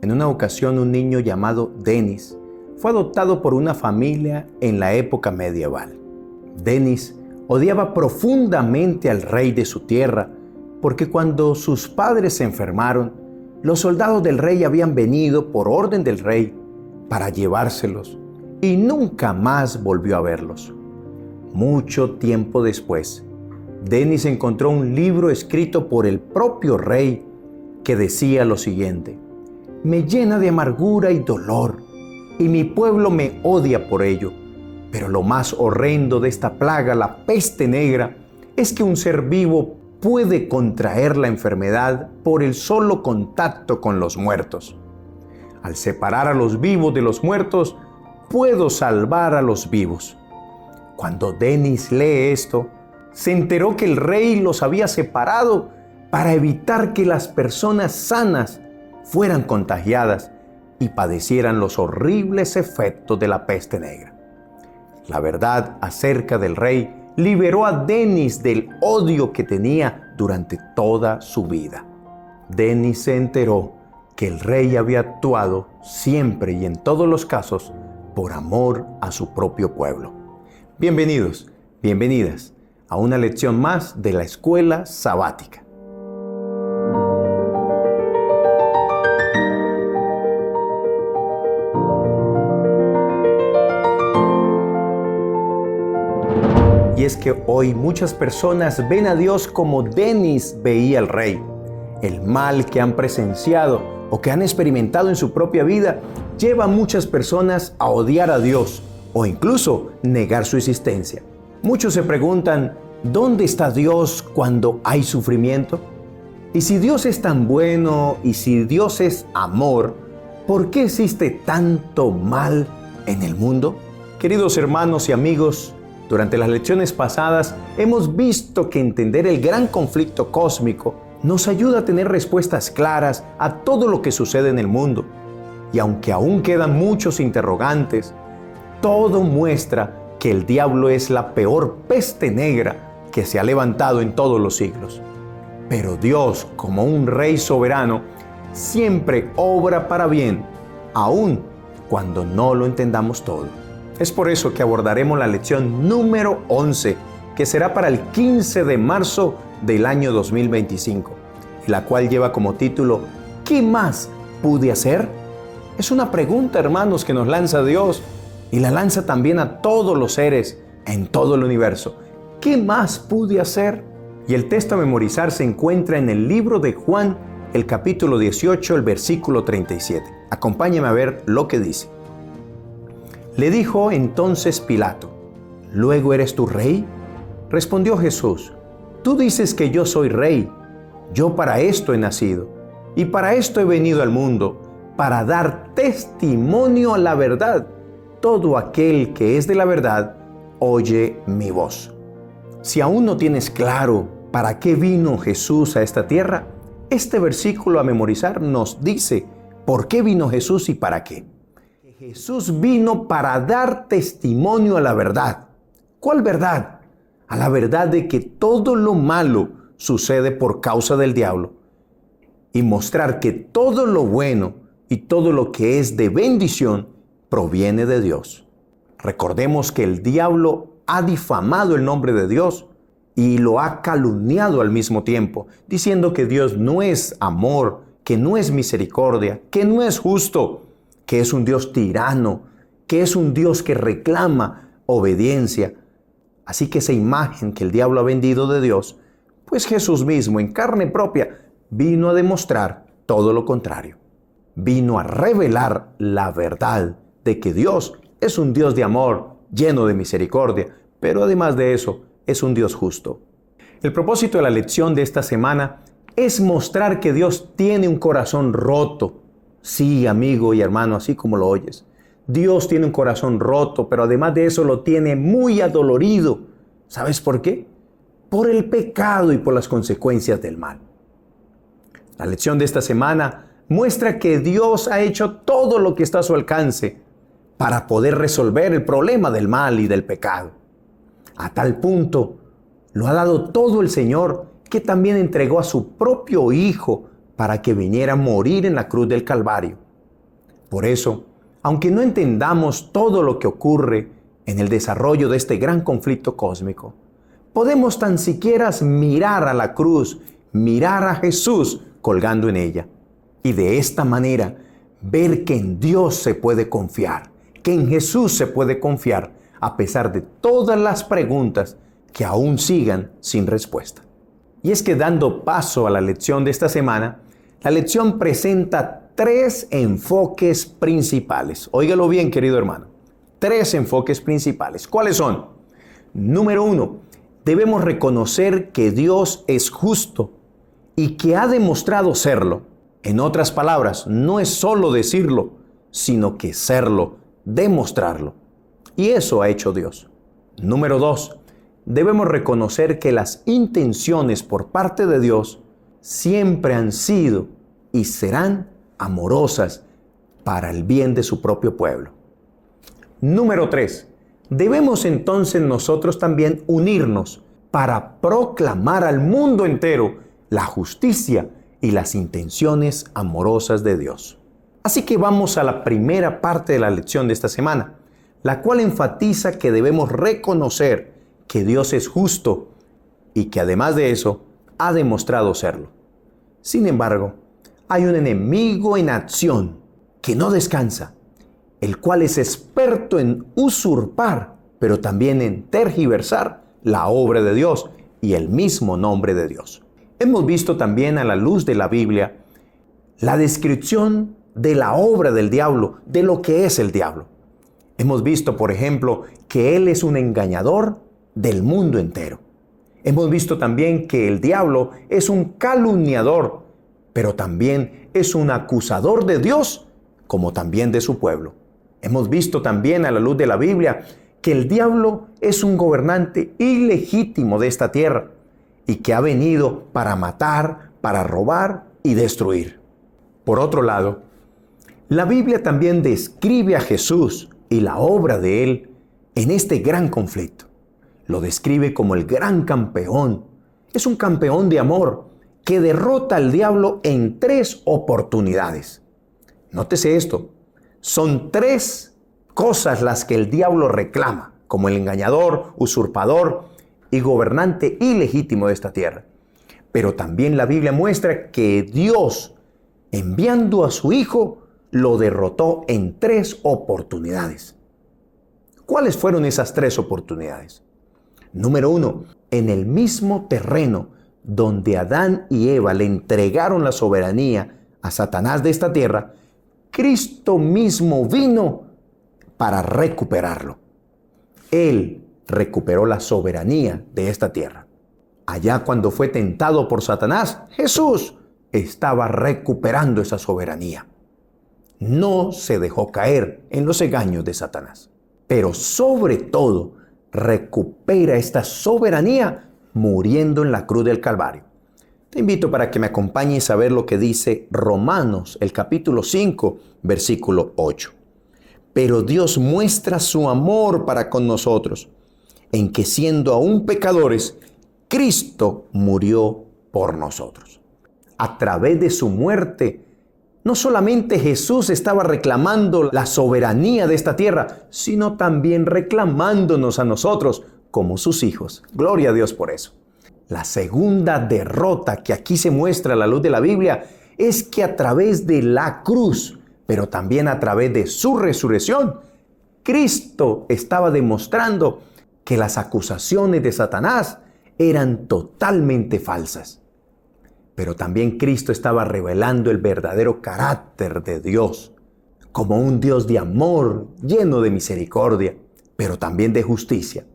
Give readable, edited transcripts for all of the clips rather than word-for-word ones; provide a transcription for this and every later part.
En una ocasión, un niño llamado Denis fue adoptado por una familia en la época medieval. Denis odiaba profundamente al rey de su tierra porque cuando sus padres se enfermaron, los soldados del rey habían venido por orden del rey para llevárselos y nunca más volvió a verlos. Mucho tiempo después, Denis encontró un libro escrito por el propio rey que decía lo siguiente: «Me llena de amargura y dolor, y mi pueblo me odia por ello. Pero lo más horrendo de esta plaga, la peste negra, es que un ser vivo puede contraer la enfermedad por el solo contacto con los muertos. Al separar a los vivos de los muertos, puedo salvar a los vivos». Cuando Denis lee esto, se enteró que el rey los había separado para evitar que las personas sanas fueran contagiadas y padecieran los horribles efectos de la peste negra. La verdad acerca del rey liberó a Denis del odio que tenía durante toda su vida. Denis se enteró que el rey había actuado siempre y en todos los casos por amor a su propio pueblo. Bienvenidos, bienvenidas a una lección más de la Escuela Sabática. Y es que hoy muchas personas ven a Dios como Denis veía al rey. El mal que han presenciado o que han experimentado en su propia vida lleva a muchas personas a odiar a Dios o incluso negar su existencia. Muchos se preguntan, ¿dónde está Dios cuando hay sufrimiento? Y si Dios es tan bueno y si Dios es amor, ¿por qué existe tanto mal en el mundo? Queridos hermanos y amigos, durante las lecciones pasadas hemos visto que entender el gran conflicto cósmico nos ayuda a tener respuestas claras a todo lo que sucede en el mundo. Y aunque aún quedan muchos interrogantes, todo muestra que el diablo es la peor peste negra que se ha levantado en todos los siglos. Pero Dios, como un rey soberano, siempre obra para bien, aun cuando no lo entendamos todo. Es por eso que abordaremos la lección número 11, que será para el 15 de marzo del año 2025, la cual lleva como título ¿Qué más pude hacer? Es una pregunta, hermanos, que nos lanza Dios y la lanza también a todos los seres en todo el universo. ¿Qué más pude hacer? Y el texto a memorizar se encuentra en el libro de Juan, el capítulo 18, el versículo 37. Acompáñame a ver lo que dice. Le dijo entonces Pilato: ¿Luego eres tú rey? Respondió Jesús: Tú dices que yo soy rey. Yo para esto he nacido, y para esto he venido al mundo, para dar testimonio a la verdad. Todo aquel que es de la verdad, oye mi voz. Si aún no tienes claro para qué vino Jesús a esta tierra, este versículo a memorizar nos dice por qué vino Jesús y para qué. Jesús vino para dar testimonio a la verdad. ¿Cuál verdad? A la verdad de que todo lo malo sucede por causa del diablo y mostrar que todo lo bueno y todo lo que es de bendición proviene de Dios. Recordemos que el diablo ha difamado el nombre de Dios y lo ha calumniado al mismo tiempo, diciendo que Dios no es amor, que no es misericordia, que no es justo, que es un Dios tirano, que es un Dios que reclama obediencia. Así que esa imagen que el diablo ha vendido de Dios, pues Jesús mismo en carne propia vino a demostrar todo lo contrario. Vino a revelar la verdad de que Dios es un Dios de amor, lleno de misericordia, pero además de eso, es un Dios justo. El propósito de la lección de esta semana es mostrar que Dios tiene un corazón roto. Sí, amigo y hermano, así como lo oyes. Dios tiene un corazón roto, pero además de eso lo tiene muy adolorido. ¿Sabes por qué? Por el pecado y por las consecuencias del mal. La lección de esta semana muestra que Dios ha hecho todo lo que está a su alcance para poder resolver el problema del mal y del pecado. A tal punto lo ha dado todo el Señor, que también entregó a su propio Hijo para que viniera a morir en la cruz del Calvario. Por eso, aunque no entendamos todo lo que ocurre en el desarrollo de este gran conflicto cósmico, podemos tan siquiera mirar a la cruz, mirar a Jesús colgando en ella. Y de esta manera, ver que en Dios se puede confiar, que en Jesús se puede confiar, a pesar de todas las preguntas que aún sigan sin respuesta. Y es que dando paso a la lección de esta semana, la lección presenta 3 enfoques principales. Óigalo bien, querido hermano. 3 enfoques principales. ¿Cuáles son? Número 1, debemos reconocer que Dios es justo y que ha demostrado serlo. En otras palabras, no es solo decirlo, sino que serlo, demostrarlo. Y eso ha hecho Dios. Número 2, debemos reconocer que las intenciones por parte de Dios siempre han sido y serán amorosas para el bien de su propio pueblo. Número 3, debemos entonces nosotros también unirnos para proclamar al mundo entero la justicia y las intenciones amorosas de Dios. Así que vamos a la primera parte de la lección de esta semana, la cual enfatiza que debemos reconocer que Dios es justo y que además de eso ha demostrado serlo. Sin embargo, hay un enemigo en acción que no descansa, el cual es experto en usurpar, pero también en tergiversar la obra de Dios y el mismo nombre de Dios. Hemos visto también a la luz de la Biblia la descripción de la obra del diablo, de lo que es el diablo. Hemos visto, por ejemplo, que él es un engañador del mundo entero. Hemos visto también que el diablo es un calumniador, pero también es un acusador de Dios, como también de su pueblo. Hemos visto también a la luz de la Biblia que el diablo es un gobernante ilegítimo de esta tierra y que ha venido para matar, para robar y destruir. Por otro lado, la Biblia también describe a Jesús y la obra de él en este gran conflicto. Lo describe como el gran campeón. Es un campeón de amor que derrota al diablo en 3 oportunidades. Nótese esto. Son 3 cosas las que el diablo reclama, como el engañador, usurpador y gobernante ilegítimo de esta tierra. Pero también la Biblia muestra que Dios, enviando a su Hijo, lo derrotó en 3 oportunidades. ¿Cuáles fueron esas 3 oportunidades? Número 1, en el mismo terreno donde Adán y Eva le entregaron la soberanía a Satanás de esta tierra, Cristo mismo vino para recuperarlo. Él recuperó la soberanía de esta tierra. Allá cuando fue tentado por Satanás, Jesús estaba recuperando esa soberanía. No se dejó caer en los engaños de Satanás, pero sobre todo recupera esta soberanía muriendo en la cruz del Calvario. Te invito para que me acompañes a ver lo que dice Romanos, el capítulo 5, versículo 8. Pero Dios muestra su amor para con nosotros, en que siendo aún pecadores, Cristo murió por nosotros. A través de su muerte, no solamente Jesús estaba reclamando la soberanía de esta tierra, sino también reclamándonos a nosotros como sus hijos. Gloria a Dios por eso. La segunda derrota que aquí se muestra a la luz de la Biblia es que a través de la cruz, pero también a través de su resurrección, Cristo estaba demostrando que las acusaciones de Satanás eran totalmente falsas. Pero también Cristo estaba revelando el verdadero carácter de Dios, como un Dios de amor, lleno de misericordia, pero también de justicia.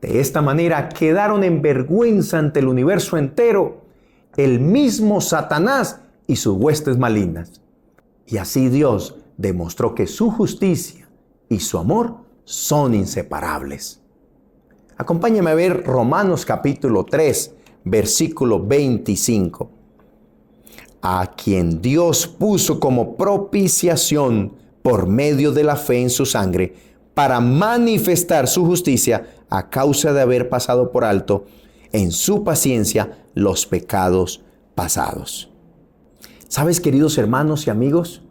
De esta manera quedaron en vergüenza ante el universo entero el mismo Satanás y sus huestes malignas. Y así Dios demostró que su justicia y su amor son inseparables. Acompáñame a ver Romanos capítulo 3, versículo 25. A quien Dios puso como propiciación por medio de la fe en su sangre, para manifestar su justicia a causa de haber pasado por alto en su paciencia los pecados pasados. ¿Sabes, queridos hermanos y amigos?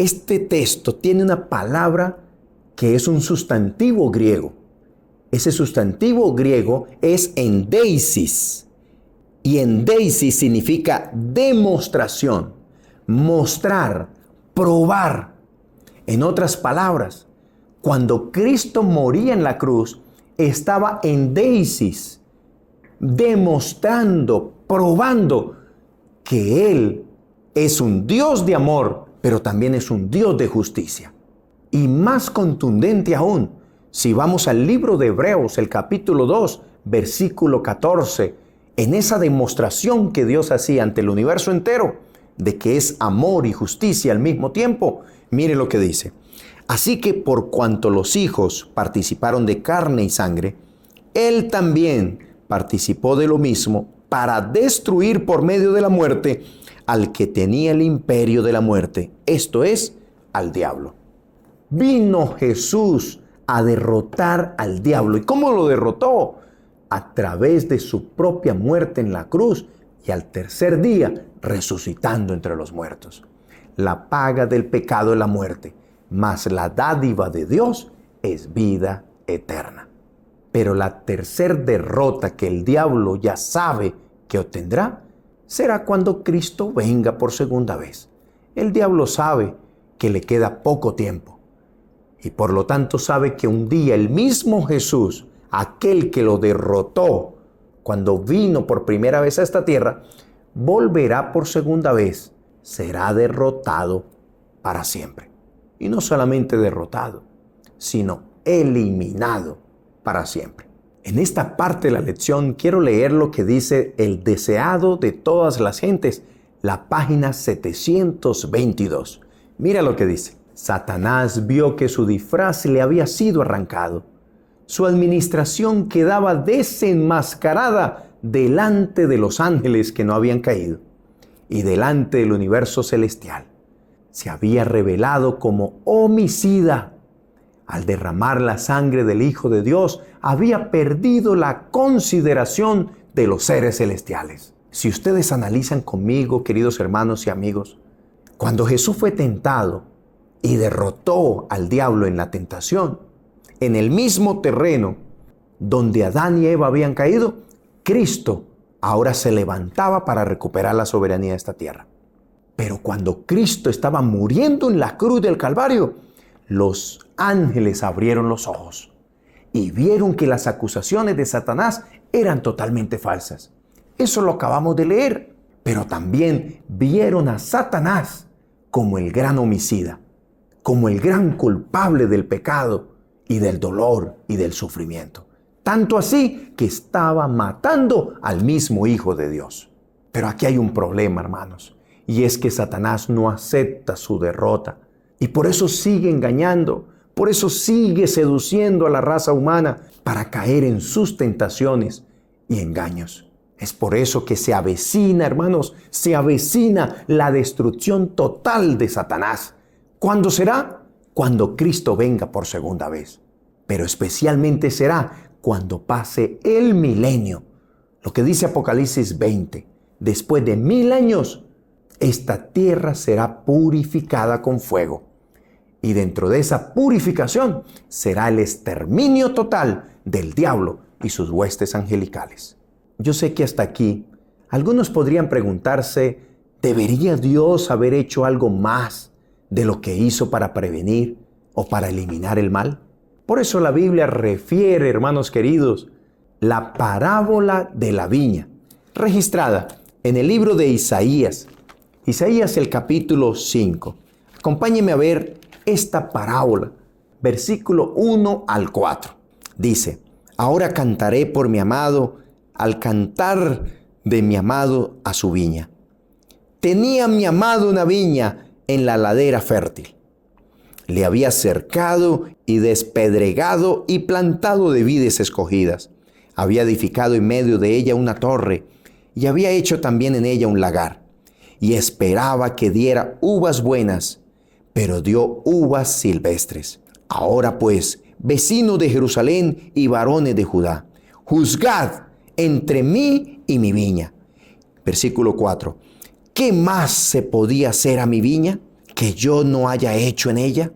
Este texto tiene una palabra que es un sustantivo griego. Ese sustantivo griego es endeisis. Y endeisis significa demostración, mostrar, probar. En otras palabras, cuando Cristo moría en la cruz, estaba endeisis, demostrando, probando que Él es un Dios de amor, pero también es un Dios de justicia. Y más contundente aún, si vamos al libro de Hebreos, el capítulo 2, versículo 14, en esa demostración que Dios hacía ante el universo entero, de que es amor y justicia al mismo tiempo, mire lo que dice. Así que por cuanto los hijos participaron de carne y sangre, Él también participó de lo mismo para destruir por medio de la muerte al que tenía el imperio de la muerte, esto es, al diablo. Vino Jesús a derrotar al diablo. ¿Y cómo lo derrotó? A través de su propia muerte en la cruz y al tercer día resucitando entre los muertos. La paga del pecado es la muerte, mas la dádiva de Dios es vida eterna. Pero la tercer derrota que el diablo ya sabe que obtendrá será cuando Cristo venga por segunda vez. El diablo sabe que le queda poco tiempo y por lo tanto sabe que un día el mismo Jesús, aquel que lo derrotó cuando vino por primera vez a esta tierra, volverá por segunda vez, será derrotado para siempre. Y no solamente derrotado, sino eliminado para siempre. En esta parte de la lección quiero leer lo que dice el deseado de todas las gentes, la página 722. Mira lo que dice. Satanás vio que su disfraz le había sido arrancado. Su administración quedaba desenmascarada delante de los ángeles que no habían caído y delante del universo celestial. Se había revelado como homicida. Al derramar la sangre del Hijo de Dios, había perdido la consideración de los seres celestiales. Si ustedes analizan conmigo, queridos hermanos y amigos, cuando Jesús fue tentado y derrotó al diablo en la tentación, en el mismo terreno donde Adán y Eva habían caído, Cristo ahora se levantaba para recuperar la soberanía de esta tierra. Pero cuando Cristo estaba muriendo en la cruz del Calvario, los ángeles abrieron los ojos y vieron que las acusaciones de Satanás eran totalmente falsas. Eso lo acabamos de leer. Pero también vieron a Satanás como el gran homicida, como el gran culpable del pecado y del dolor y del sufrimiento. Tanto así que estaba matando al mismo Hijo de Dios. Pero aquí hay un problema, hermanos, y es que Satanás no acepta su derrota y por eso sigue engañando, por eso sigue seduciendo a la raza humana para caer en sus tentaciones y engaños. Es por eso que se avecina, hermanos, se avecina la destrucción total de Satanás. ¿Cuándo será? Cuando Cristo venga por segunda vez. Pero especialmente será cuando pase el milenio. Lo que dice Apocalipsis 20. Después de 1000 años, esta tierra será purificada con fuego. Y dentro de esa purificación será el exterminio total del diablo y sus huestes angelicales. Yo sé que hasta aquí algunos podrían preguntarse, ¿debería Dios haber hecho algo más de lo que hizo para prevenir o para eliminar el mal? Por eso la Biblia refiere, hermanos queridos, la parábola de la viña, registrada en el libro de Isaías. Isaías el capítulo 5. Acompáñenme a ver esta parábola, versículo 1 al 4. Dice, ahora cantaré por mi amado, al cantar de mi amado a su viña. Tenía mi amado una viña en la ladera fértil. Le había cercado y despedregado y plantado de vides escogidas. Había edificado en medio de ella una torre y había hecho también en ella un lagar. Y esperaba que diera uvas buenas, pero dio uvas silvestres. Ahora pues, vecinos de Jerusalén y varones de Judá, juzgad entre mí y mi viña. Versículo 4. ¿Qué más se podía hacer a mi viña? que yo no haya hecho en ella?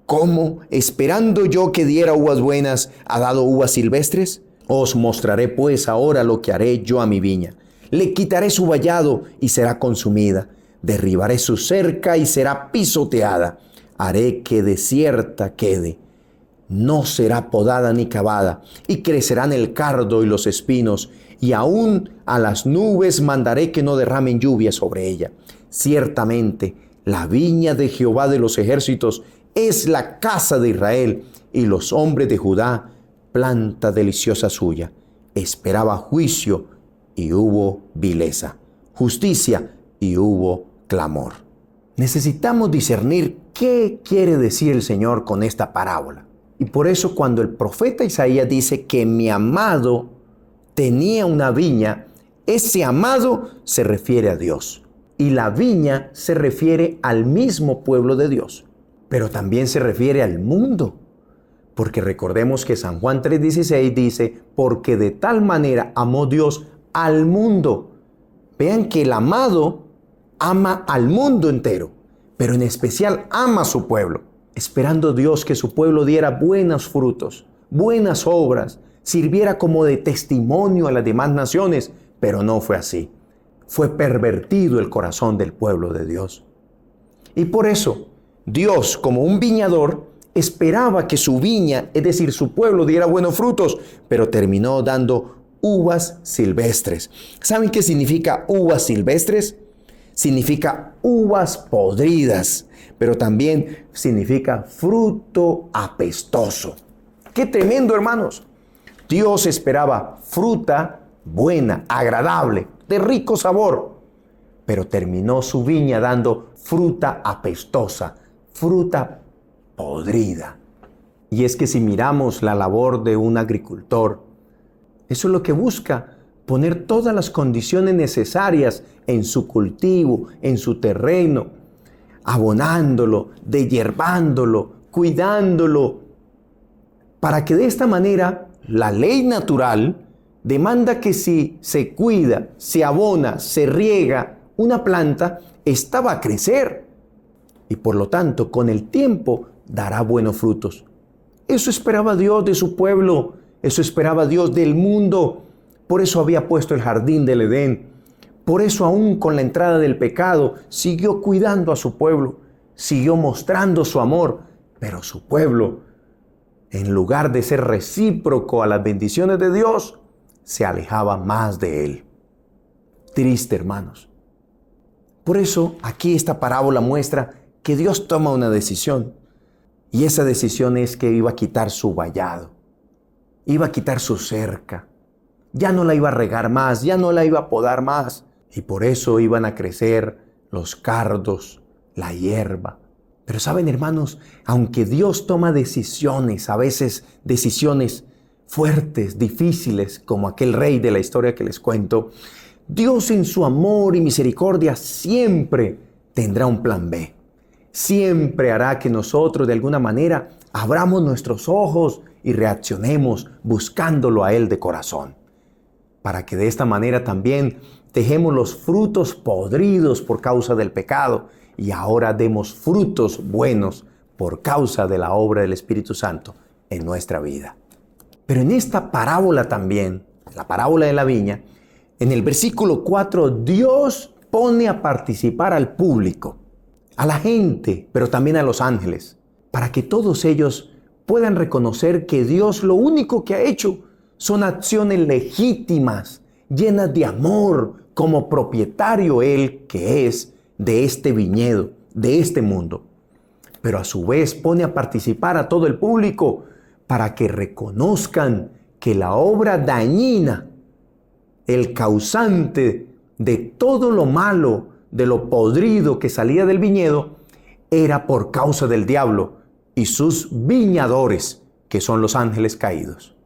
¿Cómo, esperando yo que diera uvas buenas, ha dado uvas silvestres? Os mostraré pues ahora lo que haré yo a mi viña. Le quitaré su vallado y será consumida. Derribaré su cerca y será pisoteada. Haré que desierta quede. No será podada ni cavada, y crecerán el cardo y los espinos, y aún a las nubes mandaré que no derramen lluvia sobre ella. Ciertamente, la viña de Jehová de los ejércitos es la casa de Israel, y los hombres de Judá, planta deliciosa suya. Esperaba juicio, y hubo vileza, justicia, y hubo clamor. Necesitamos discernir qué quiere decir el Señor con esta parábola. Y por eso cuando el profeta Isaías dice que mi amado tenía una viña, ese amado se refiere a Dios. Y la viña se refiere al mismo pueblo de Dios. Pero también se refiere al mundo. Porque recordemos que San Juan 3:16 dice, porque de tal manera amó Dios al mundo. Vean que el amado ama al mundo entero, pero en especial ama a su pueblo. Esperando Dios que su pueblo diera buenos frutos, buenas obras, sirviera como de testimonio a las demás naciones, pero no fue así. Fue pervertido el corazón del pueblo de Dios. Y por eso, Dios, como un viñador, esperaba que su viña, es decir, su pueblo, diera buenos frutos, pero terminó dando uvas silvestres. ¿Saben qué significa uvas silvestres? Significa uvas podridas, pero también significa fruto apestoso. ¡Qué tremendo, hermanos! Dios esperaba fruta buena, agradable, de rico sabor, pero terminó su viña dando fruta apestosa, fruta podrida. Y es que si miramos la labor de un agricultor, eso es lo que busca, poner todas las condiciones necesarias en su cultivo, en su terreno, abonándolo, deshiervándolo, cuidándolo, para que de esta manera la ley natural demanda que si se cuida, se abona, se riega una planta, esta va a crecer y por lo tanto con el tiempo dará buenos frutos. Eso esperaba Dios de su pueblo, eso esperaba Dios del mundo. Por eso había puesto el jardín del Edén. Por eso aún con la entrada del pecado siguió cuidando a su pueblo, siguió mostrando su amor, pero su pueblo, en lugar de ser recíproco a las bendiciones de Dios, se alejaba más de Él. Triste, hermanos. Por eso aquí esta parábola muestra que Dios toma una decisión. Y esa decisión es que iba a quitar su vallado, iba a quitar su cerca. Ya no la iba a regar más, ya no la iba a podar más. Y por eso iban a crecer los cardos, la hierba. Pero saben, hermanos, aunque Dios toma decisiones, a veces decisiones fuertes, difíciles, como aquel rey de la historia que les cuento, Dios en su amor y misericordia siempre tendrá un plan B. Siempre hará que nosotros de alguna manera abramos nuestros ojos y reaccionemos buscándolo a Él de corazón, para que de esta manera también dejemos los frutos podridos por causa del pecado y ahora demos frutos buenos por causa de la obra del Espíritu Santo en nuestra vida. Pero en esta parábola también, la parábola de la viña, en el versículo 4, Dios pone a participar al público, a la gente, pero también a los ángeles, para que todos ellos puedan reconocer que Dios lo único que ha hecho son acciones legítimas, llenas de amor, como propietario Él que es de este viñedo, de este mundo. Pero a su vez pone a participar a todo el público para que reconozcan que la obra dañina, el causante de todo lo malo, de lo podrido que salía del viñedo, era por causa del diablo y sus viñadores, que son los ángeles caídos.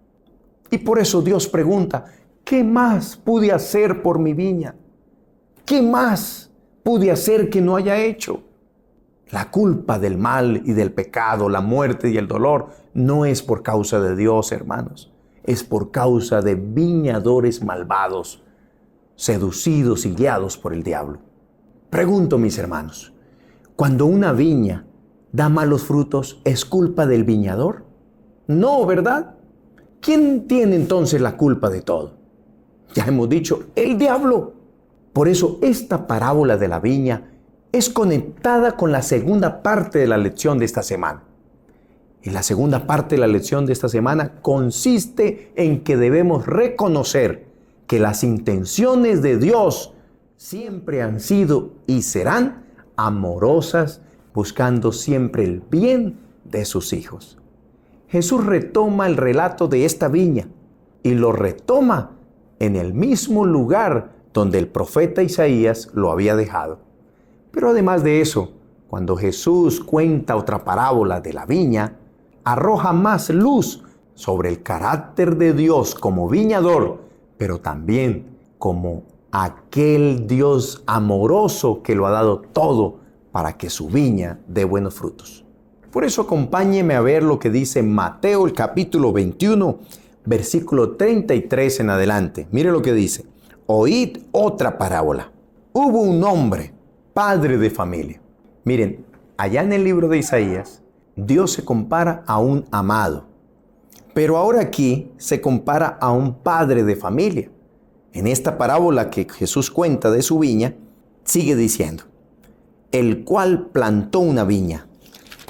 Y por eso Dios pregunta, ¿qué más pude hacer por mi viña? ¿Qué más pude hacer que no haya hecho? La culpa del mal y del pecado, la muerte y el dolor, no es por causa de Dios, hermanos. Es por causa de viñadores malvados, seducidos y guiados por el diablo. Pregunto, mis hermanos, Cuando una viña da malos frutos, ¿es culpa del viñador? No, ¿verdad? ¿Quién tiene entonces la culpa de todo? Ya hemos dicho, el diablo. Por eso esta parábola de la viña es conectada con la segunda parte de la lección de esta semana. Y la segunda parte de la lección de esta semana consiste en que debemos reconocer que las intenciones de Dios siempre han sido y serán amorosas, buscando siempre el bien de sus hijos. Jesús retoma el relato de esta viña y lo retoma en el mismo lugar donde el profeta Isaías lo había dejado. Pero además de eso, cuando Jesús cuenta otra parábola de la viña, arroja más luz sobre el carácter de Dios como viñador, pero también como aquel Dios amoroso que lo ha dado todo para que su viña dé buenos frutos. Por eso acompáñeme a ver lo que dice Mateo el capítulo 21, versículo 33 en adelante. Mire lo que dice. Oíd otra parábola. Hubo un hombre, padre de familia. Miren, allá en el libro de Isaías, Dios se compara a un amado. Pero ahora aquí se compara a un padre de familia. En esta parábola que Jesús cuenta de su viña, sigue diciendo, el cual plantó una viña,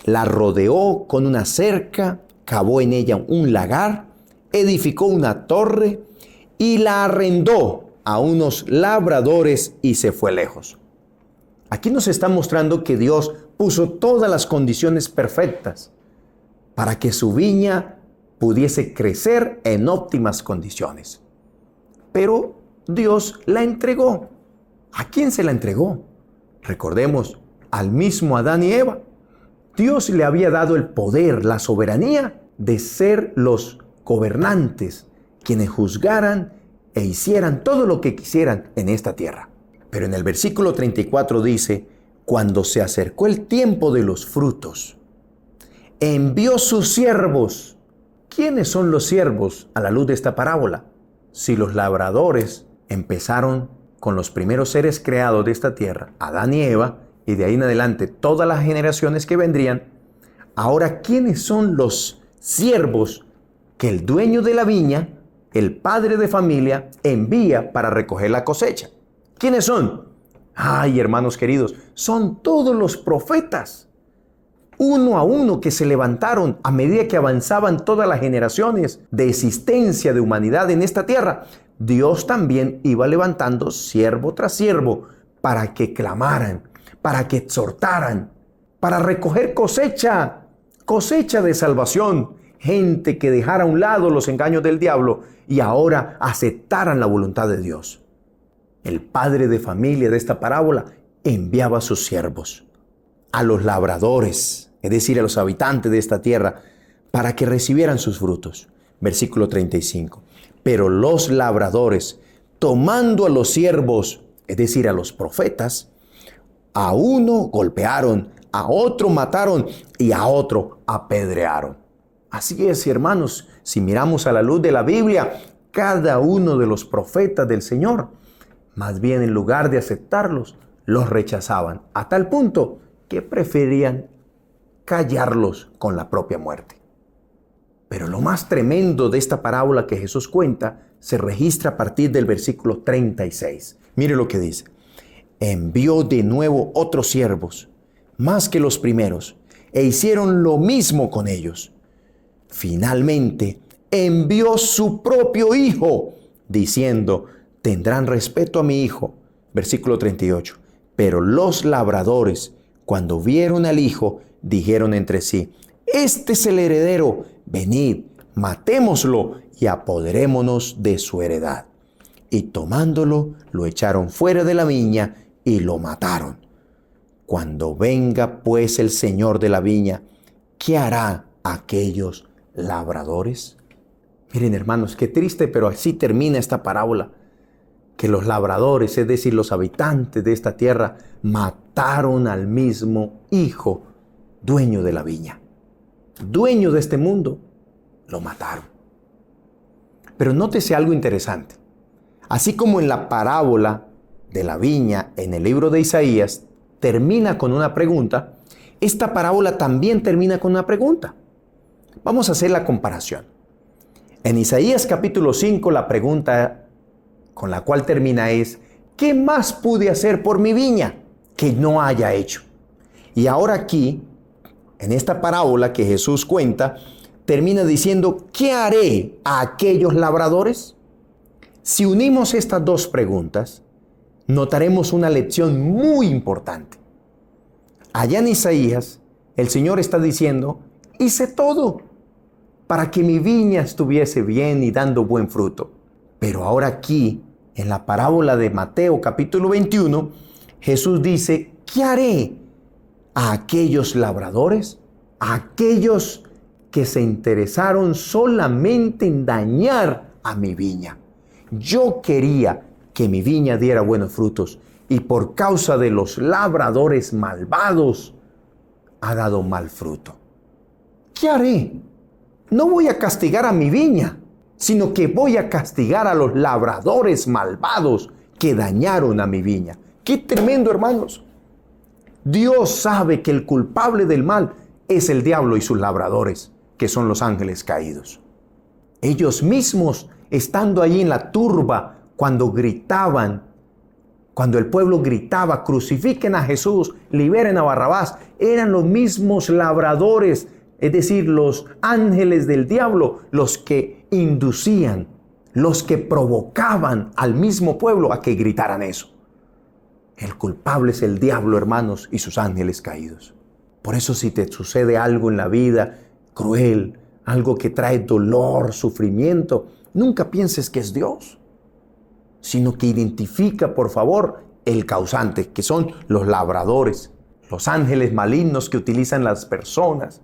la rodeó con una cerca, cavó en ella un lagar, edificó una torre y la arrendó a unos labradores y se fue lejos. Aquí nos está mostrando que Dios puso todas las condiciones perfectas para que su viña pudiese crecer en óptimas condiciones. Pero Dios la entregó. ¿A quién se la entregó? Recordemos, al mismo Adán y Eva. Dios le había dado el poder, la soberanía de ser los gobernantes, quienes juzgaran e hicieran todo lo que quisieran en esta tierra. Pero en el versículo 34 dice, cuando se acercó el tiempo de los frutos, envió sus siervos. ¿Quiénes son los siervos a la luz de esta parábola? Si los labradores empezaron con los primeros seres creados de esta tierra, Adán y Eva, y de ahí en adelante todas las generaciones que vendrían, ahora ¿quiénes son los siervos que el dueño de la viña, el padre de familia, envía para recoger la cosecha? ¿Quiénes son? Ay, hermanos queridos, son todos los profetas, uno a uno que se levantaron a medida que avanzaban todas las generaciones de existencia de humanidad en esta tierra. Dios también iba levantando siervo tras siervo para que clamaran, para que exhortaran, para recoger cosecha de salvación, gente que dejara a un lado los engaños del diablo y ahora aceptaran la voluntad de Dios. El padre de familia de esta parábola enviaba a sus siervos, a los labradores, es decir, a los habitantes de esta tierra, para que recibieran sus frutos. Versículo 35. Pero los labradores, tomando a los siervos, es decir, a los profetas, a uno golpearon, a otro mataron y a otro apedrearon. Así es, hermanos, si miramos a la luz de la Biblia, cada uno de los profetas del Señor, más bien en lugar de aceptarlos, los rechazaban, a tal punto que preferían callarlos con la propia muerte. Pero lo más tremendo de esta parábola que Jesús cuenta se registra a partir del versículo 36. Mire lo que dice. Envió de nuevo otros siervos, más que los primeros, e hicieron lo mismo con ellos. Finalmente, envió su propio hijo, diciendo, tendrán respeto a mi hijo. Versículo 38. Pero los labradores, cuando vieron al hijo, dijeron entre sí, este es el heredero, venid, matémoslo y apoderémonos de su heredad. Y tomándolo, lo echaron fuera de la viña y lo mataron. Cuando venga pues el Señor de la viña, ¿qué hará aquellos labradores? Miren, hermanos, qué triste, pero así termina esta parábola. Que los labradores, es decir, los habitantes de esta tierra, mataron al mismo hijo, dueño de la viña, dueño de este mundo, lo mataron. Pero nótese algo interesante. Así como en la parábola de la viña en el libro de Isaías, termina con una pregunta, esta parábola también termina con una pregunta. Vamos a hacer la comparación. En Isaías capítulo 5, la pregunta con la cual termina es: ¿qué más pude hacer por mi viña que no haya hecho? Y ahora aquí, en esta parábola que Jesús cuenta, termina diciendo: ¿qué haré a aquellos labradores? Si unimos estas dos preguntas, notaremos una lección muy importante. Allá en Isaías, el Señor está diciendo: hice todo para que mi viña estuviese bien y dando buen fruto. Pero ahora aquí, en la parábola de Mateo capítulo 21, Jesús dice: ¿qué haré a aquellos labradores? A aquellos que se interesaron solamente en dañar a mi viña. Yo quería que mi viña diera buenos frutos y por causa de los labradores malvados ha dado mal fruto. ¿Qué haré? No voy a castigar a mi viña, sino que voy a castigar a los labradores malvados que dañaron a mi viña. ¡Qué tremendo, hermanos! Dios sabe que el culpable del mal es el diablo y sus labradores, que son los ángeles caídos. Ellos mismos, estando allí en la turba, cuando gritaban, cuando el pueblo gritaba: crucifiquen a Jesús, liberen a Barrabás, eran los mismos labradores, es decir, los ángeles del diablo, los que inducían, los que provocaban al mismo pueblo a que gritaran eso. El culpable es el diablo, hermanos, y sus ángeles caídos. Por eso, si te sucede algo en la vida cruel, algo que trae dolor, sufrimiento, nunca pienses que es Dios, sino que identifica, por favor, el causante, que son los labradores, los ángeles malignos que utilizan las personas,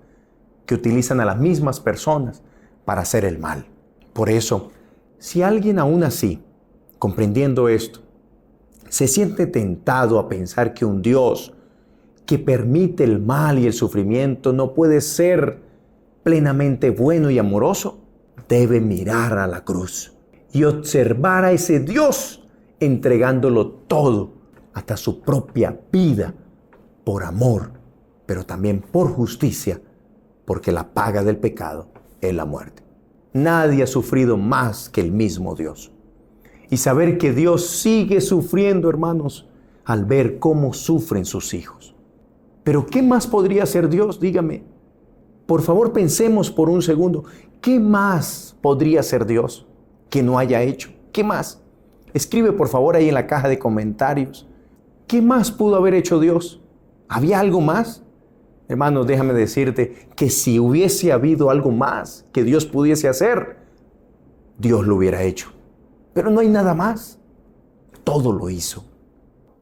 que utilizan a las mismas personas para hacer el mal. Por eso, si alguien aún así, comprendiendo esto, se siente tentado a pensar que un Dios que permite el mal y el sufrimiento no puede ser plenamente bueno y amoroso, debe mirar a la cruz y observar a ese Dios entregándolo todo, hasta su propia vida, por amor, pero también por justicia, porque la paga del pecado es la muerte. Nadie ha sufrido más que el mismo Dios. Y saber que Dios sigue sufriendo, hermanos, al ver cómo sufren sus hijos. Pero ¿qué más podría hacer Dios? Dígame. Por favor, pensemos por un segundo. ¿Qué más podría hacer Dios que no haya hecho? ¿Qué más? Escribe por favor ahí en la caja de comentarios. ¿Qué más pudo haber hecho Dios? ¿Había algo más? Hermanos, déjame decirte que si hubiese habido algo más que Dios pudiese hacer, Dios lo hubiera hecho. Pero no hay nada más. Todo lo hizo.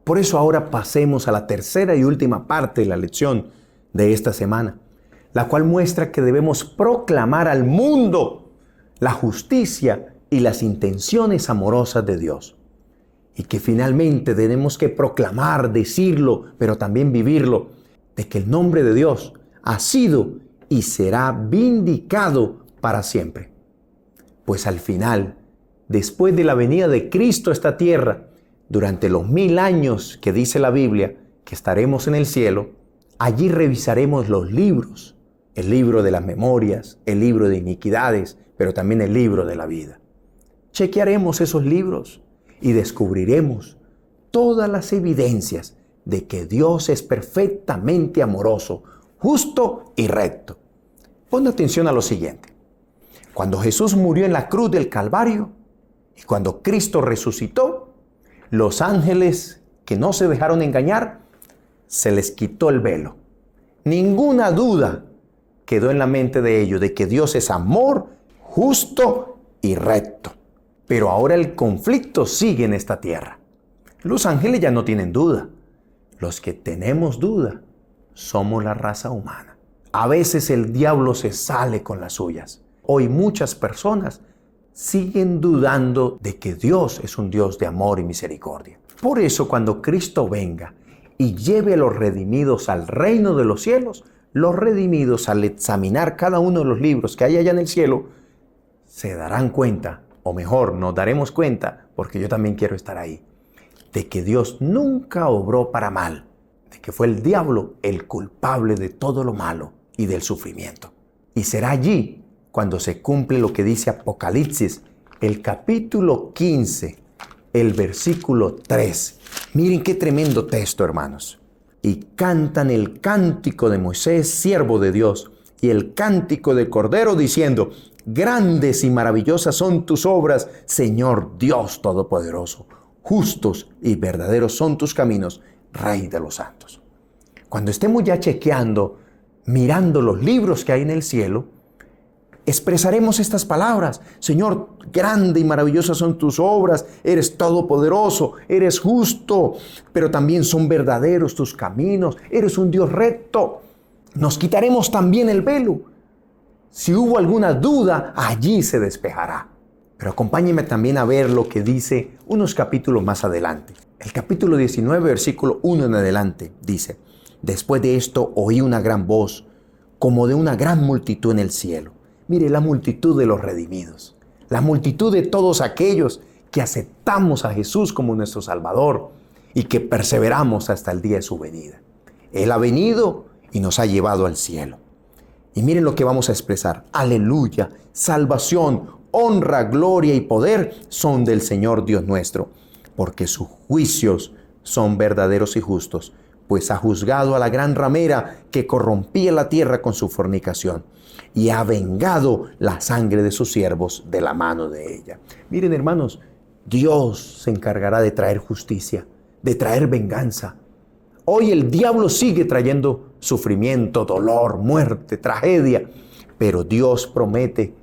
Por eso ahora pasemos a la tercera y última parte de la lección de esta semana, la cual muestra que debemos proclamar al mundo la justicia y las intenciones amorosas de Dios. Y que finalmente tenemos que proclamar, decirlo, pero también vivirlo, de que el nombre de Dios ha sido y será vindicado para siempre. Pues al final, después de la venida de Cristo a esta tierra, durante los 1000 años que dice la Biblia que estaremos en el cielo, allí revisaremos los libros, el libro de las memorias, el libro de iniquidades, pero también el libro de la vida. Chequearemos esos libros y descubriremos todas las evidencias de que Dios es perfectamente amoroso, justo y recto. Pon atención a lo siguiente. Cuando Jesús murió en la cruz del Calvario y cuando Cristo resucitó, los ángeles que no se dejaron engañar, se les quitó el velo. Ninguna duda quedó en la mente de ellos de que Dios es amor, justo y recto. Pero ahora el conflicto sigue en esta tierra. Los ángeles ya no tienen duda. Los que tenemos duda somos la raza humana. A veces el diablo se sale con las suyas. Hoy muchas personas siguen dudando de que Dios es un Dios de amor y misericordia. Por eso cuando Cristo venga y lleve a los redimidos al reino de los cielos, los redimidos al examinar cada uno de los libros que hay allá en el cielo, se darán cuenta, o mejor, nos daremos cuenta, porque yo también quiero estar ahí, de que Dios nunca obró para mal. de que fue el diablo el culpable de todo lo malo y del sufrimiento. Y será allí cuando se cumple lo que dice Apocalipsis, el capítulo 15, el versículo 3. Miren qué tremendo texto, hermanos. Y cantan el cántico de Moisés, siervo de Dios, y el cántico del Cordero, diciendo: grandes y maravillosas son tus obras, Señor Dios Todopoderoso. Justos y verdaderos son tus caminos, Rey de los santos. Cuando estemos ya chequeando, mirando los libros que hay en el cielo, expresaremos estas palabras: Señor, grande y maravillosas son tus obras, eres todopoderoso, eres justo, pero también son verdaderos tus caminos, eres un Dios recto. Nos quitaremos también el velo. Si hubo alguna duda, allí se despejará. Pero acompáñenme también a ver lo que dice unos capítulos más adelante. El capítulo 19, versículo 1 en adelante, dice: después de esto oí una gran voz, como de una gran multitud en el cielo. Mire, la multitud de los redimidos, la multitud de todos aquellos que aceptamos a Jesús como nuestro Salvador y que perseveramos hasta el día de su venida. Él ha venido y nos ha llevado al cielo. Y miren lo que vamos a expresar: aleluya, salvación, honra, gloria y poder son del Señor Dios nuestro, porque sus juicios son verdaderos y justos, pues ha juzgado a la gran ramera que corrompía la tierra con su fornicación, y ha vengado la sangre de sus siervos de la mano de ella. Miren, hermanos, Dios se encargará de traer justicia, de traer venganza. Hoy el diablo sigue trayendo sufrimiento, dolor, muerte, tragedia, pero Dios promete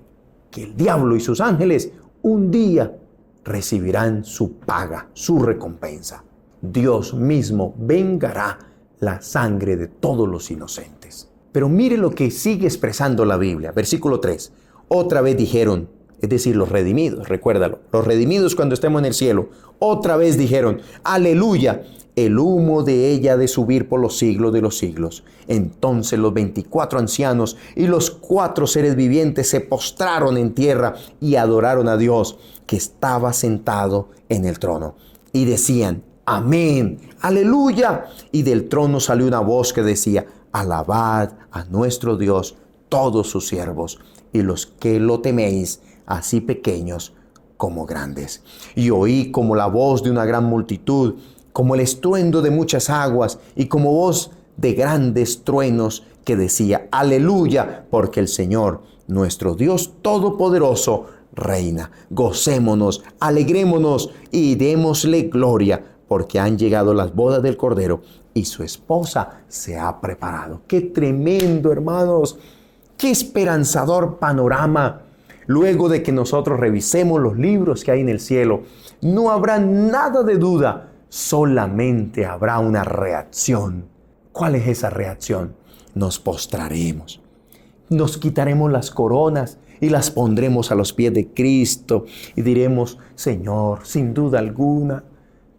que el diablo y sus ángeles un día recibirán su paga, su recompensa. Dios mismo vengará la sangre de todos los inocentes. Pero mire lo que sigue expresando la Biblia. Versículo 3. Otra vez dijeron, es decir, los redimidos, recuérdalo, los redimidos cuando estemos en el cielo, otra vez dijeron: aleluya, el humo de ella ha de subir por los siglos de los siglos. Entonces los 24 ancianos y los 4 seres vivientes se postraron en tierra y adoraron a Dios, que estaba sentado en el trono. Y decían: amén, aleluya. Y del trono salió una voz que decía: alabad a nuestro Dios todos sus siervos y los que lo teméis, así pequeños como grandes. Y oí como la voz de una gran multitud, como el estruendo de muchas aguas y como voz de grandes truenos, que decía: aleluya, porque el Señor, nuestro Dios Todopoderoso, reina. Gocémonos, alegrémonos y démosle gloria, porque han llegado las bodas del Cordero y su esposa se ha preparado. ¡Qué tremendo, hermanos! ¡Qué esperanzador panorama! Luego de que nosotros revisemos los libros que hay en el cielo, no habrá nada de duda, solamente habrá una reacción. ¿Cuál es esa reacción? Nos postraremos, nos quitaremos las coronas y las pondremos a los pies de Cristo y diremos: Señor, sin duda alguna,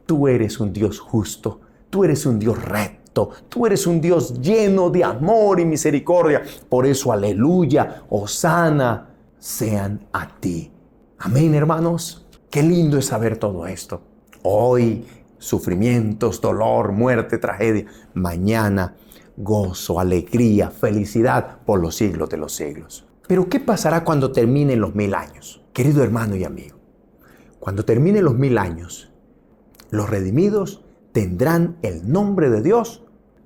tú eres un Dios justo, tú eres un Dios recto, tú eres un Dios lleno de amor y misericordia. Por eso, aleluya, hosana sean a ti. Amén, hermanos. Qué lindo es saber todo esto. Hoy, sufrimientos, dolor, muerte, tragedia. Mañana, gozo, alegría, felicidad por los siglos de los siglos. Pero ¿qué pasará cuando terminen los 1000 años? Querido hermano y amigo, cuando terminen los 1000 años, los redimidos tendrán el nombre de Dios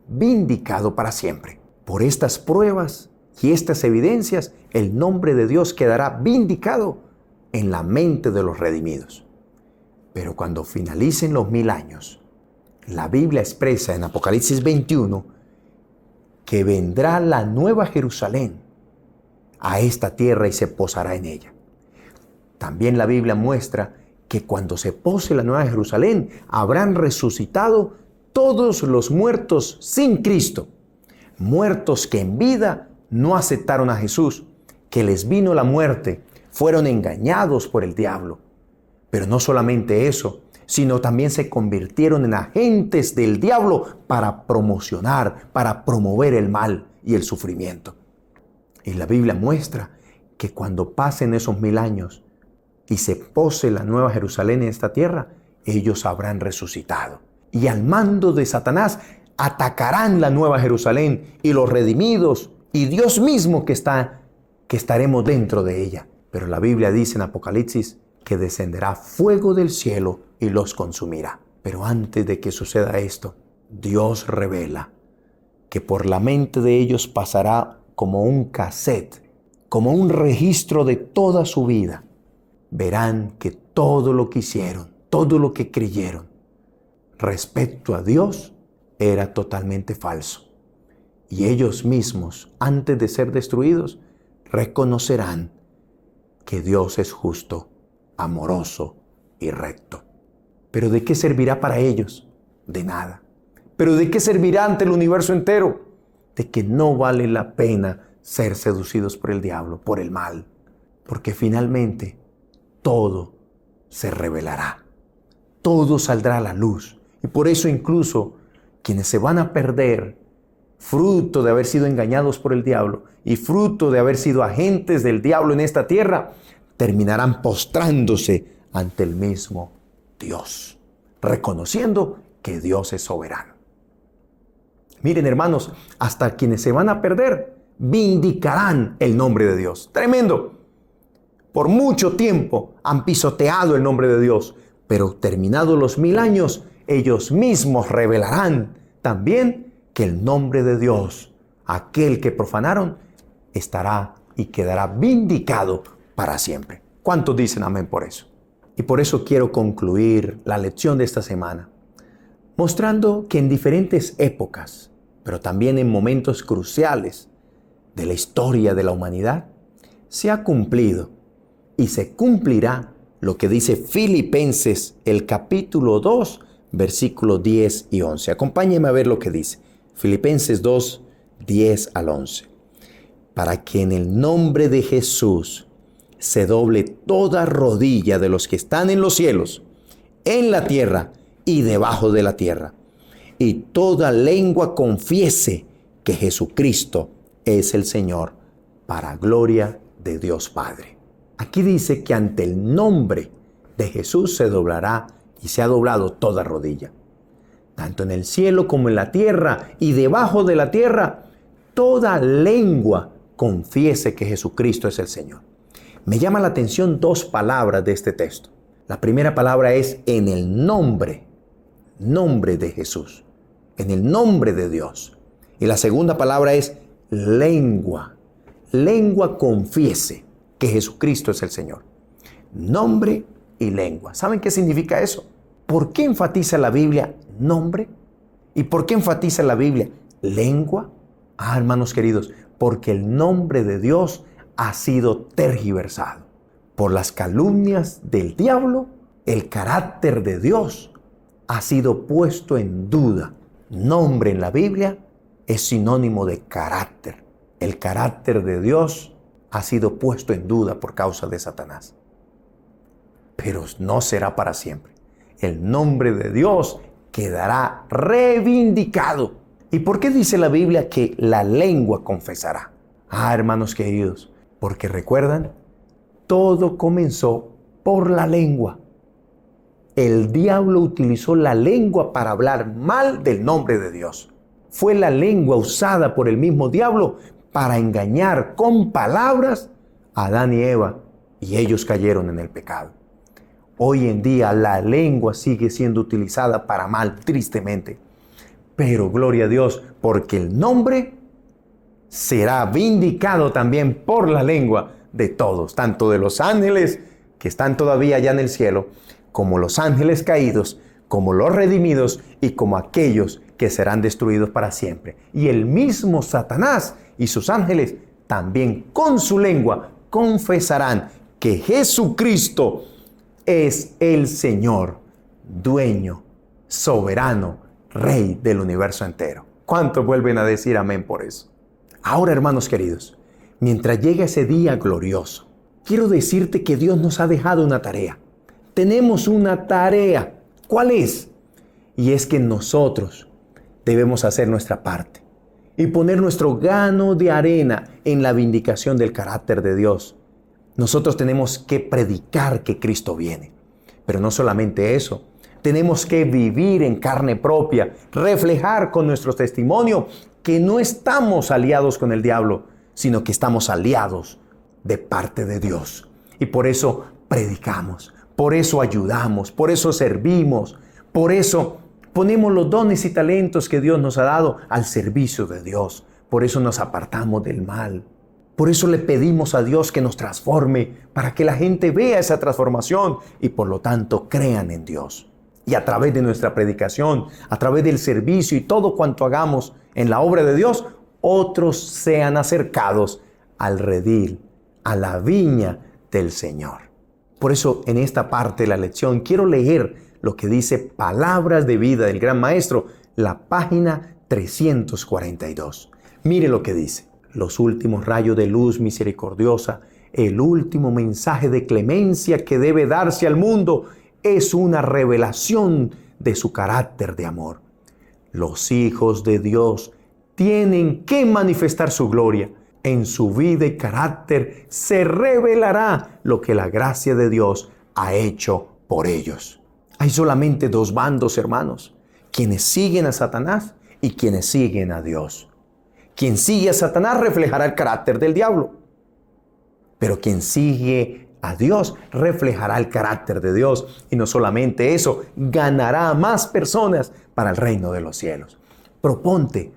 vindicado para siempre. Por estas pruebas y estas evidencias, el nombre de Dios quedará vindicado en la mente de los redimidos. Pero cuando finalicen los 1000 años, la Biblia expresa en Apocalipsis 21 que vendrá la nueva Jerusalén a esta tierra y se posará en ella. También la Biblia muestra que cuando se pose la nueva Jerusalén, habrán resucitado todos los muertos sin Cristo, muertos que en vida no aceptaron a Jesús, que les vino la muerte, fueron engañados por el diablo. Pero no solamente eso, sino también se convirtieron en agentes del diablo para promocionar, para promover el mal y el sufrimiento. Y la Biblia muestra que cuando pasen esos 1000 años y se pose la nueva Jerusalén en esta tierra, ellos habrán resucitado. Y al mando de Satanás atacarán la nueva Jerusalén y los redimidos y Dios mismo que estaremos dentro de ella. Pero la Biblia dice en Apocalipsis que descenderá fuego del cielo y los consumirá. Pero antes de que suceda esto, Dios revela que por la mente de ellos pasará como un cassette, como un registro de toda su vida. Verán que todo lo que hicieron, todo lo que creyeron respecto a Dios era totalmente falso. Y ellos mismos, antes de ser destruidos, reconocerán que Dios es justo, amoroso y recto. ¿Pero de qué servirá para ellos? De nada. ¿Pero de qué servirá ante el universo entero? De que no vale la pena ser seducidos por el diablo, por el mal. Porque finalmente todo se revelará. Todo saldrá a la luz. Y por eso incluso quienes se van a perder, fruto de haber sido engañados por el diablo y fruto de haber sido agentes del diablo en esta tierra, terminarán postrándose ante el mismo Dios, reconociendo que Dios es soberano. Miren, hermanos, hasta quienes se van a perder vindicarán el nombre de Dios. Tremendo. Por mucho tiempo han pisoteado el nombre de Dios, pero terminados los 1000 años, ellos mismos revelarán también que el nombre de Dios, aquel que profanaron, estará y quedará vindicado para siempre. ¿Cuántos dicen amén por eso? Y por eso quiero concluir la lección de esta semana, mostrando que en diferentes épocas, pero también en momentos cruciales de la historia de la humanidad, se ha cumplido y se cumplirá lo que dice Filipenses, el capítulo 2, versículos 10 y 11. Acompáñenme a ver lo que dice. Filipenses 2, 10 al 11. Para que en el nombre de Jesús se doble toda rodilla de los que están en los cielos, en la tierra y debajo de la tierra, y toda lengua confiese que Jesucristo es el Señor, para gloria de Dios Padre. Aquí dice que ante el nombre de Jesús se doblará y se ha doblado toda rodilla. Tanto en el cielo como en la tierra y debajo de la tierra, toda lengua confiese que Jesucristo es el Señor. Me llama la atención 2 palabras de este texto. La primera palabra es en el nombre de Jesús, en el nombre de Dios. Y la segunda palabra es lengua. Lengua confiese que Jesucristo es el Señor. Nombre y lengua. ¿Saben qué significa eso? ¿Por qué enfatiza la Biblia nombre? ¿Y por qué enfatiza la Biblia lengua? Hermanos queridos, porque el nombre de Dios ha sido tergiversado. Por las calumnias del diablo, el carácter de Dios ha sido puesto en duda. Nombre en la Biblia es sinónimo de carácter. El carácter de Dios ha sido puesto en duda por causa de Satanás. Pero no será para siempre. El nombre de Dios quedará reivindicado. ¿Y por qué dice la Biblia que la lengua confesará? Hermanos queridos, porque recuerdan, todo comenzó por la lengua. El diablo utilizó la lengua para hablar mal del nombre de Dios. Fue la lengua usada por el mismo diablo para engañar con palabras a Adán y Eva, y ellos cayeron en el pecado. Hoy en día la lengua sigue siendo utilizada para mal, tristemente. Pero gloria a Dios, porque el nombre será vindicado también por la lengua de todos, tanto de los ángeles que están todavía allá en el cielo, como los ángeles caídos, como los redimidos y como aquellos que serán destruidos para siempre. Y el mismo Satanás y sus ángeles también con su lengua confesarán que Jesucristo es el Señor, dueño, soberano, Rey del universo entero. ¿Cuántos vuelven a decir amén por eso? Ahora, hermanos queridos, mientras llega ese día glorioso, quiero decirte que Dios nos ha dejado una tarea. Tenemos una tarea. ¿Cuál es? Y es que nosotros debemos hacer nuestra parte y poner nuestro grano de arena en la vindicación del carácter de Dios. Nosotros tenemos que predicar que Cristo viene. Pero no solamente eso, Tenemos que vivir en carne propia, reflejar con nuestro testimonio que no estamos aliados con el diablo, sino que estamos aliados de parte de Dios. Y por eso predicamos, por eso ayudamos, por eso servimos, por eso ponemos los dones y talentos que Dios nos ha dado al servicio de Dios. Por eso nos apartamos del mal. Por eso le pedimos a Dios que nos transforme para que la gente vea esa transformación y por lo tanto crean en Dios. Y a través de nuestra predicación, a través del servicio y todo cuanto hagamos en la obra de Dios, otros sean acercados al redil, a la viña del Señor. Por eso en esta parte de la lección quiero leer lo que dice Palabras de Vida del Gran Maestro, la página 342. Mire lo que dice. Los últimos rayos de luz misericordiosa, el último mensaje de clemencia que debe darse al mundo es una revelación de su carácter de amor. Los hijos de Dios tienen que manifestar su gloria. En su vida y carácter se revelará lo que la gracia de Dios ha hecho por ellos. Hay solamente dos bandos, hermanos, quienes siguen a Satanás y quienes siguen a Dios. Quien sigue a Satanás reflejará el carácter del diablo, pero quien sigue a Dios reflejará el carácter de Dios. Y no solamente eso, ganará a más personas para el reino de los cielos. Proponte,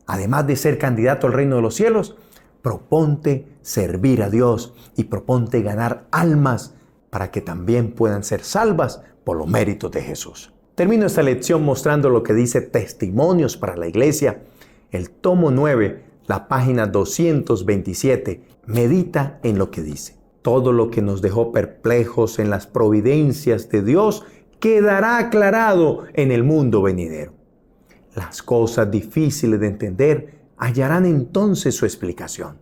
además de ser candidato al reino de los cielos, proponte servir a Dios y proponte ganar almas para que también puedan ser salvas por los méritos de Jesús. Termino esta lección mostrando lo que dice Testimonios para la Iglesia. El tomo 9, la página 227, medita en lo que dice. Todo lo que nos dejó perplejos en las providencias de Dios quedará aclarado en el mundo venidero. Las cosas difíciles de entender hallarán entonces su explicación.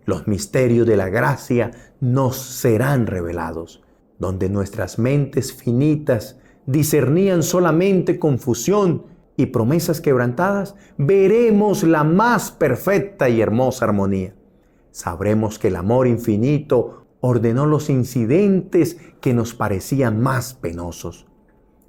Los misterios de la gracia nos serán revelados, donde nuestras mentes finitas discernían solamente confusión y promesas quebrantadas, veremos la más perfecta y hermosa armonía. Sabremos que el amor infinito ordenó los incidentes que nos parecían más penosos.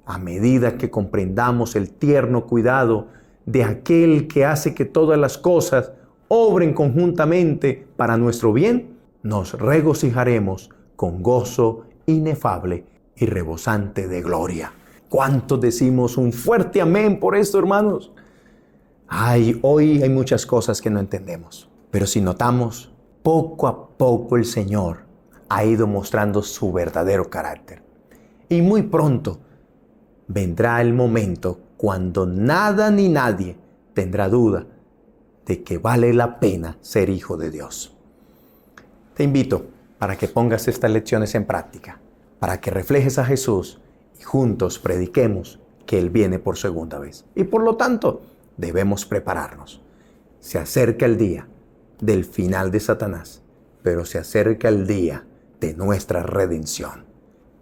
A medida que comprendamos el tierno cuidado de aquel que hace que todas las cosas obren conjuntamente para nuestro bien, nos regocijaremos con gozo inefable y rebosante de gloria. ¿Cuántos decimos un fuerte amén por esto, hermanos? Hoy hay muchas cosas que no entendemos, pero si notamos, poco a poco el Señor ha ido mostrando su verdadero carácter. Y muy pronto vendrá el momento cuando nada ni nadie tendrá duda de que vale la pena ser hijo de Dios. Te invito para que pongas estas lecciones en práctica, para que reflejes a Jesús y juntos prediquemos que Él viene por segunda vez. Y por lo tanto, debemos prepararnos. Se acerca el día del final de Satanás, pero se acerca el día de nuestra redención.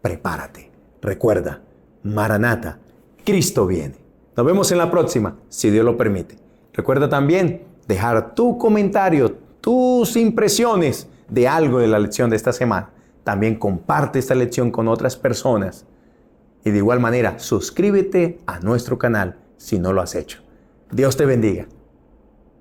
Prepárate. Recuerda, Maranata, Cristo viene. Nos vemos en la próxima, si Dios lo permite. Recuerda también dejar tu comentario, tus impresiones de algo de la lección de esta semana. También comparte esta lección con otras personas. Y de igual manera, suscríbete a nuestro canal si no lo has hecho. Dios te bendiga.